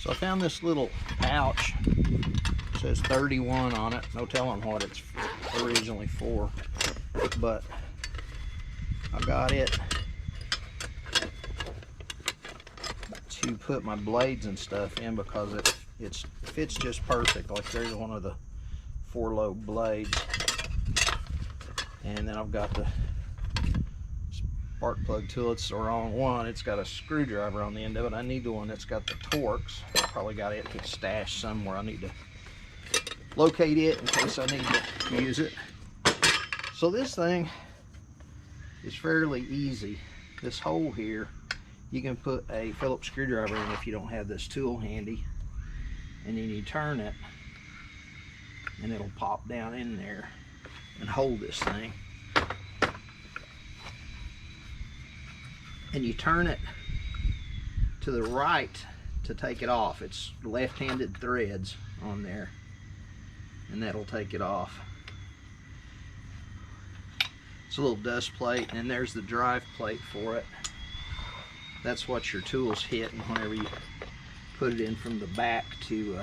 So I found this little pouch. It says 31 on it. No telling what it's originally for, but I got it to put my blades and stuff in because it fits just perfect. Like there's one of the 4-lobe blades, and then I've got the spark plug tool. It's the wrong one. It's got a screwdriver on the end of it. I need the one that's got the Torx. Probably got it stashed somewhere. I need to locate it in case I need to use it. So this thing is fairly easy. This hole here, you can put a Phillips screwdriver in if you don't have this tool handy, and then you turn it and it'll pop down in there and hold this thing. And you turn it to the right to take it off. It's left-handed threads on there, and that'll take it off. It's a little dust plate, and there's the drive plate for it. That's what your tool's hitting whenever you put it in from the back to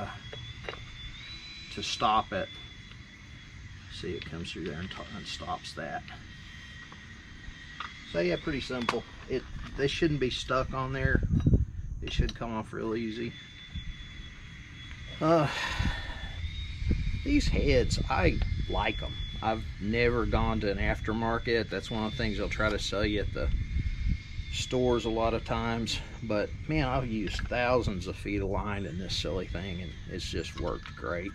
stop it. See, it comes through there and stops that. So yeah, pretty simple. They shouldn't be stuck on there. They should come off real easy. These heads, I like them. I've never gone to an aftermarket. That's one of the things they'll try to sell you at the stores a lot of times. But man, I've used thousands of feet of line in this silly thing, and it's just worked great.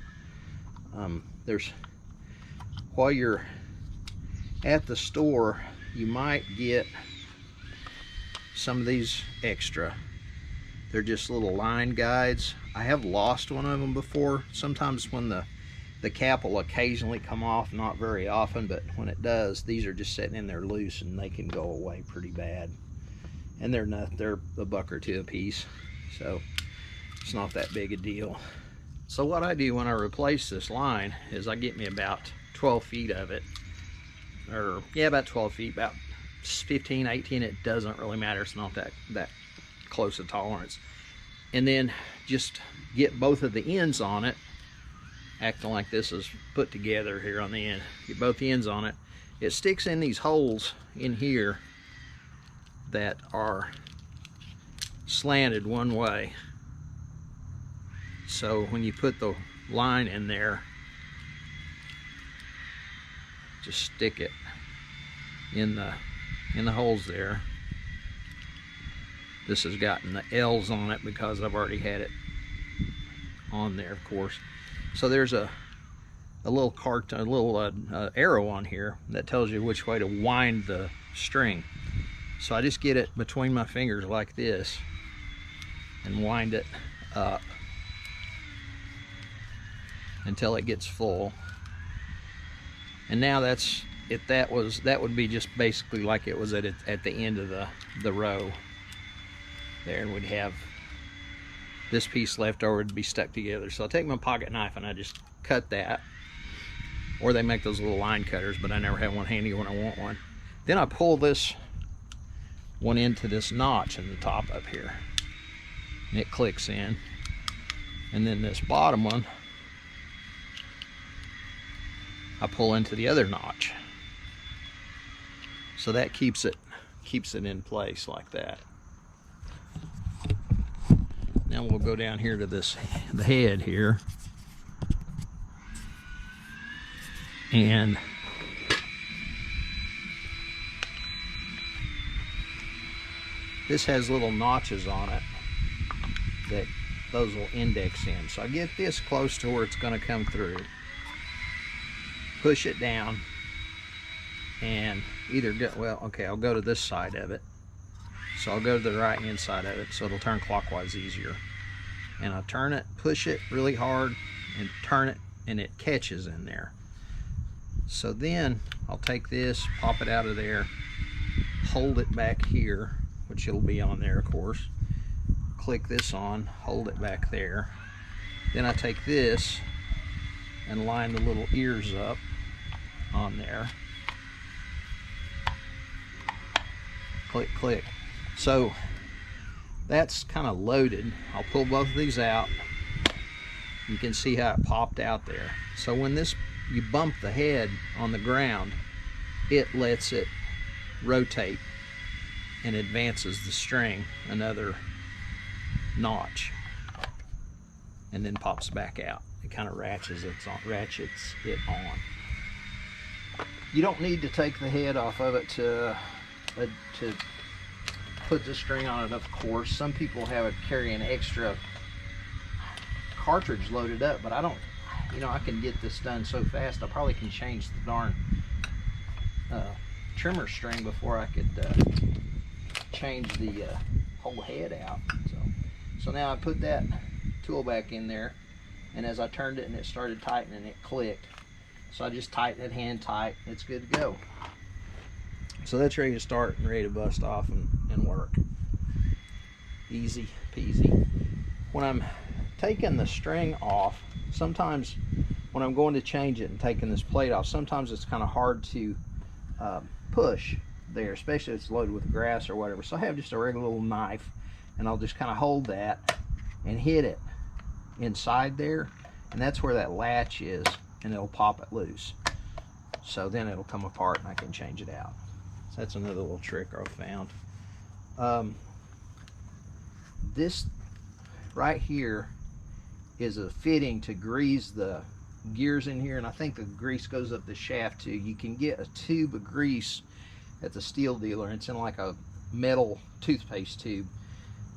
While you're at the store, you might get some of these extra. They're just little line guides. I have lost one of them before. Sometimes when the cap will occasionally come off, not very often, but when it does, these are just sitting in there loose and they can go away pretty bad. And they're $1 or $2 a piece, so it's not that big a deal. So what I do when I replace this line is I get me about 12 feet of it, or yeah, about 12 feet, about 15, 18, it doesn't really matter. It's not that close a tolerance. And then just get both of the ends on it, acting like this is put together here on the end. Get both ends on it. It sticks in these holes in here that are slanted one way. So when you put the line in there, just stick it in the holes there. This has gotten the L's on it because I've already had it on there, of course. So there's a little arrow on here that tells you which way to wind the string. So I just get it between my fingers like this and wind it up until it gets full. And now that's it. That would be just basically like it was at the end of the row there, and we'd have this piece left over to be stuck together. So I take my pocket knife and I just cut that, or they make those little line cutters, but I never have one handy when I want one. Then I pull this one into this notch in the top up here, and it clicks in. And then this bottom one I pull into the other notch, so that keeps it in place like that. Now we'll go down here to the head here, and this has little notches on it that those will index in. So I get this close to where it's going to come through, push it down, and either I'll go to this side of it. So I'll go to the right hand side of it, so it'll turn clockwise easier. And I turn it, push it really hard, and turn it, and it catches in there. So then I'll take this, pop it out of there, hold it back here, which it'll be on there, of course. Click this on, hold it back there. Then I take this and line the little ears up on there. Click, click. So that's kind of loaded. I'll pull both of these out. You can see how it popped out there. So when you bump the head on the ground, it lets it rotate and advances the string another notch, and then pops back out. It kind of ratchets it on. You don't need to take the head off of it to put the string on it, of course. Some people have it carry an extra cartridge loaded up, but I don't. You know, I can get this done so fast, I probably can change the darn trimmer string before I could change the whole head out. So now I put that tool back in there, and as I turned it and it started tightening, it clicked. So I just tightened it hand tight, it's good to go. So that's ready to start and ready to bust off and work. Easy peasy. When I'm taking the string off, sometimes when I'm going to change it and taking this plate off, sometimes it's kind of hard to push there, especially if it's loaded with grass or whatever. So I have just a regular little knife, and I'll just kind of hold that and hit it inside there, and that's where that latch is, and it'll pop it loose. So then it'll come apart and I can change it out. So that's another little trick I found. This right here is a fitting to grease the gears in here, and I think the grease goes up the shaft too. You can get a tube of grease at the steel dealer, and it's in like a metal toothpaste tube.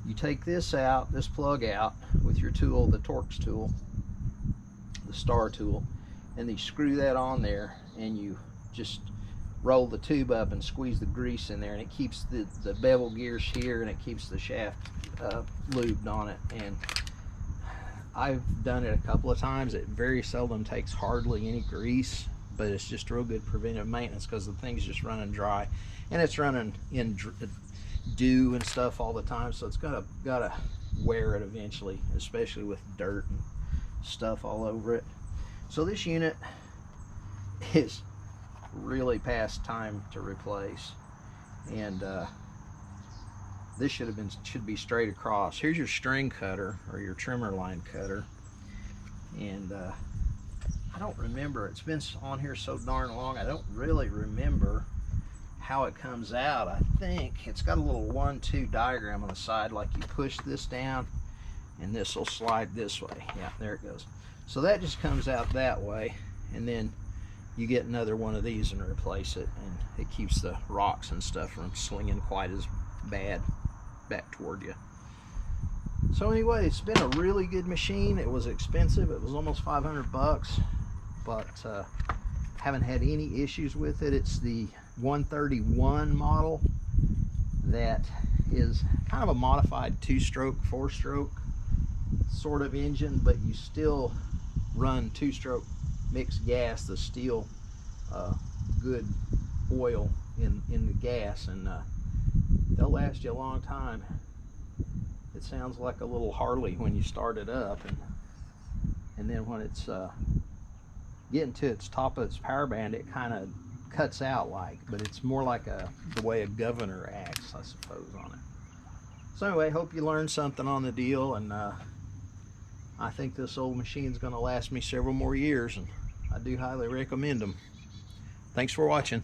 You take this out, this plug out with your tool, the Torx tool, the star tool, and you screw that on there, and you just roll the tube up and squeeze the grease in there, and it keeps the bevel gears here, and it keeps the shaft lubed on it. And I've done it a couple of times. It very seldom takes hardly any grease, but it's just real good preventive maintenance because the thing's just running dry, and it's running in dew and stuff all the time, so it's gotta wear it eventually, especially with dirt and stuff all over it. So this unit is really past time to replace, and this should be straight across. Here's your string cutter or your trimmer line cutter, and I don't remember, it's been on here so darn long, I don't really remember how it comes out. I think it's got a little 1-2 diagram on the side, like you push this down and this will slide this way. Yeah, there it goes. So that just comes out that way, and then you get another one of these and replace it, and it keeps the rocks and stuff from slinging quite as bad back toward you. So anyway, it's been a really good machine. It was expensive. It was almost 500 bucks, but haven't had any issues with it. It's the 131 model that is kind of a modified 2-stroke, 4-stroke sort of engine, but you still run 2-stroke mixed gas, the steel good oil in the gas, and they'll last you a long time. It sounds like a little Harley when you start it up, and then when it's getting to its top of its power band, it kind of cuts out but it's more like the way a governor acts, I suppose, on it. So anyway, hope you learned something on the deal, and I think this old machine's going to last me several more years, and I do highly recommend them. Thanks for watching.